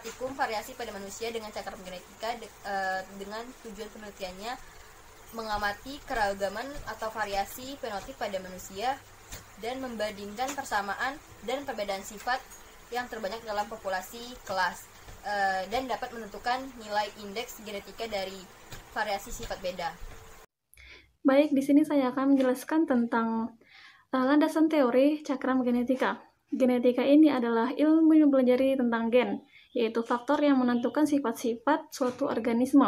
praktikum variasi pada manusia dengan cakram genetika dengan tujuan penelitiannya mengamati keragaman atau variasi fenotip pada manusia dan membandingkan persamaan dan perbedaan sifat yang terbanyak dalam populasi kelas dan dapat menentukan nilai indeks genetika dari variasi sifat beda. Baik, di sini saya akan menjelaskan tentang landasan teori cakram genetika. Genetika ini adalah ilmu yang mempelajari tentang gen, yaitu faktor yang menentukan sifat-sifat suatu organisme.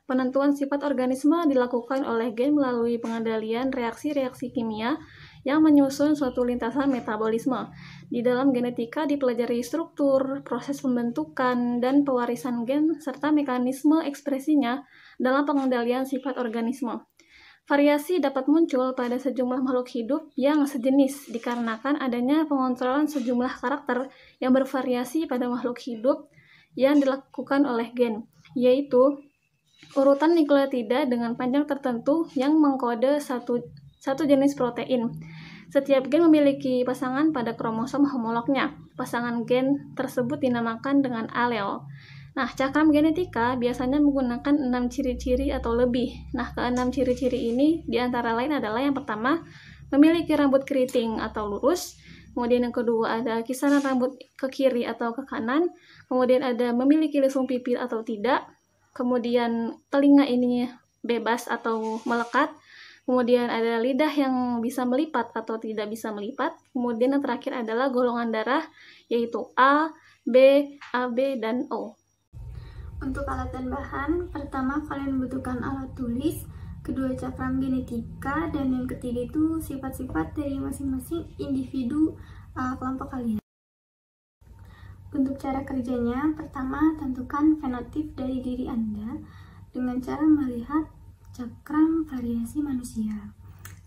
Penentuan sifat organisme dilakukan oleh gen melalui pengendalian reaksi-reaksi kimia yang menyusun suatu lintasan metabolisme. Di dalam genetika dipelajari struktur, proses pembentukan, dan pewarisan gen, serta mekanisme ekspresinya dalam pengendalian sifat organisme. Variasi dapat muncul pada sejumlah makhluk hidup yang sejenis dikarenakan adanya pengontrolan sejumlah karakter yang bervariasi pada makhluk hidup yang dilakukan oleh gen, yaitu urutan nukleotida dengan panjang tertentu yang mengkode satu jenis protein. Setiap gen memiliki pasangan pada kromosom homolognya. Pasangan gen tersebut dinamakan dengan alel. Nah, cakram genetika biasanya menggunakan 6 ciri-ciri atau lebih. Nah, ke-6 ciri-ciri ini diantara lain adalah yang pertama, memiliki rambut keriting atau lurus. Kemudian yang kedua ada kisaran rambut ke kiri atau ke kanan. Kemudian ada memiliki lesung pipi atau tidak. Kemudian telinga ini bebas atau melekat. Kemudian ada lidah yang bisa melipat atau tidak bisa melipat. Kemudian yang terakhir adalah golongan darah, yaitu A, B, AB, dan O. Untuk alat dan bahan, pertama kalian membutuhkan alat tulis, kedua cakram genetika, dan yang ketiga itu sifat-sifat dari masing-masing individu kelompok kalian. Untuk cara kerjanya, pertama tentukan fenotip dari diri Anda dengan cara melihat cakram variasi manusia.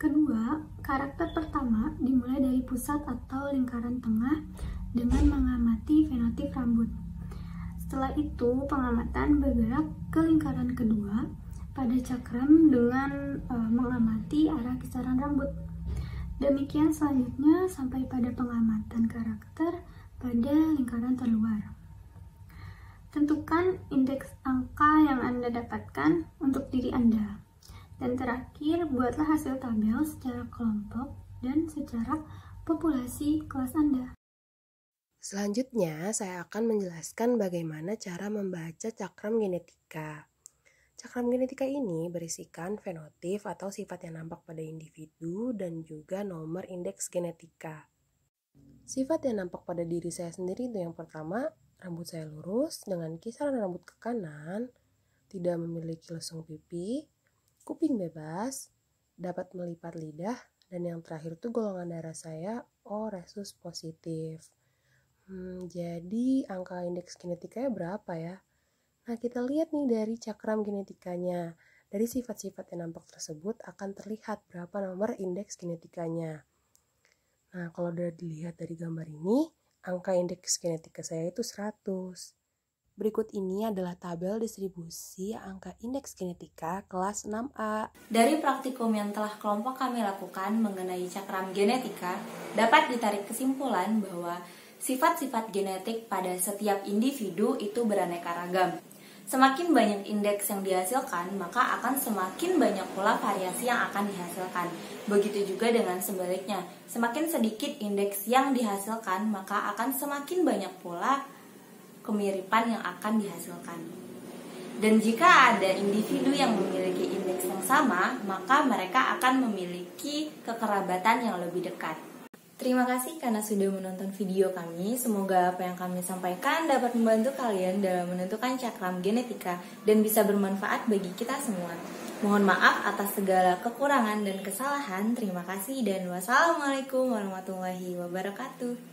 Kedua, karakter pertama dimulai dari pusat atau lingkaran tengah dengan mengamati fenotip rambut. Setelah itu, pengamatan bergerak ke lingkaran kedua pada cakram dengan mengamati arah kisaran rambut. Demikian selanjutnya sampai pada pengamatan karakter pada lingkaran terluar. Tentukan indeks angka yang Anda dapatkan untuk diri Anda. Dan terakhir, buatlah hasil tabel secara kelompok dan secara populasi kelas Anda. Selanjutnya, saya akan menjelaskan bagaimana cara membaca cakram genetika. Cakram genetika ini berisikan fenotip atau sifat yang nampak pada individu dan juga nomor indeks genetika. Sifat yang nampak pada diri saya sendiri itu yang pertama, rambut saya lurus dengan kisaran rambut ke kanan, tidak memiliki lesung pipi, kuping bebas, dapat melipat lidah, dan yang terakhir itu golongan darah saya O resus positif. Jadi angka indeks genetikanya berapa ya? Nah, kita lihat nih dari cakram genetikanya. Dari sifat-sifat yang nampak tersebut akan terlihat berapa nomor indeks genetikanya. Nah, kalau udah dilihat dari gambar ini, angka indeks genetika saya itu 100. Berikut ini adalah tabel distribusi angka indeks genetika kelas 6A. Dari praktikum yang telah kelompok kami lakukan mengenai cakram genetika, dapat ditarik kesimpulan bahwa sifat-sifat genetik pada setiap individu itu beraneka ragam. Semakin banyak indeks yang dihasilkan, maka akan semakin banyak pula variasi yang akan dihasilkan. Begitu juga dengan sebaliknya, semakin sedikit indeks yang dihasilkan, maka akan semakin banyak pula kemiripan yang akan dihasilkan. Dan jika ada individu yang memiliki indeks yang sama, maka mereka akan memiliki kekerabatan yang lebih dekat. Terima kasih karena sudah menonton video kami. Semoga apa yang kami sampaikan dapat membantu kalian dalam menentukan cakram genetika dan bisa bermanfaat bagi kita semua. Mohon maaf atas segala kekurangan dan kesalahan. Terima kasih dan wassalamualaikum warahmatullahi wabarakatuh.